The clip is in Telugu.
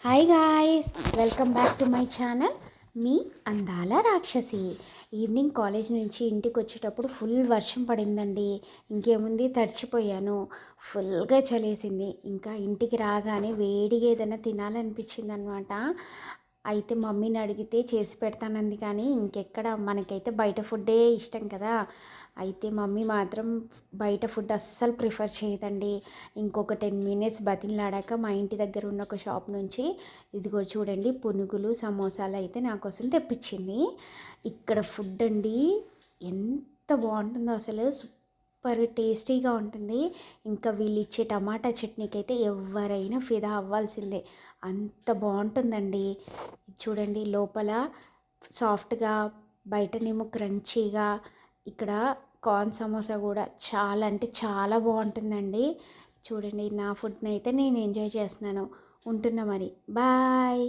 Hi guys, welcome back to my channel. మీ అందాల రాక్షసి. ఈవినింగ్ కాలేజ్ నుంచి ఇంటికి వచ్చేటప్పుడు ఫుల్ వర్షం పడిందండి. ఇంకేముంది, తడిచిపోయాను. ఫుల్గా చలేసింది. ఇంకా ఇంటికి రాగానే వేడిగా ఏదైనా తినాలనిపించింది అనమాట. అయితే మమ్మీని అడిగితే చేసి పెడతానంది, కానీ ఇంకెక్కడ, మనకైతే బయట ఫుడ్డే ఇష్టం కదా. అయితే మమ్మీ మాత్రం బయట ఫుడ్ అస్సలు ప్రిఫర్ చేయదండి. ఇంకొక 10 మినిట్స్ బతిలాడాక మా ఇంటి దగ్గర ఉన్న ఒక షాప్ నుంచి ఇదిగో చూడండి, పునుగులు సమోసాలు అయితే నా కోసం తెప్పించింది. ఇక్కడ ఫుడ్ అండి ఎంత బాగుంటుందో, అసలు సూపర్ టేస్టీగా ఉంటుంది. ఇంకా వీళ్ళు ఇచ్చే టమాటా చట్నీకి అయితే ఎవరైనా ఫిదా అవ్వాల్సిందే, అంత బాగుంటుందండి. చూడండి, లోపల సాఫ్ట్గా, బయటనేమో క్రంచీగా. ఇక్కడ కార్న్ సమోసా కూడా చాలా అంటే చాలా బాగుంటుందండి. చూడండి, నా ఫుడ్ని అయితే నేను ఎంజాయ్ చేస్తున్నాను. ఉంటున్నా మరి, బాయ్.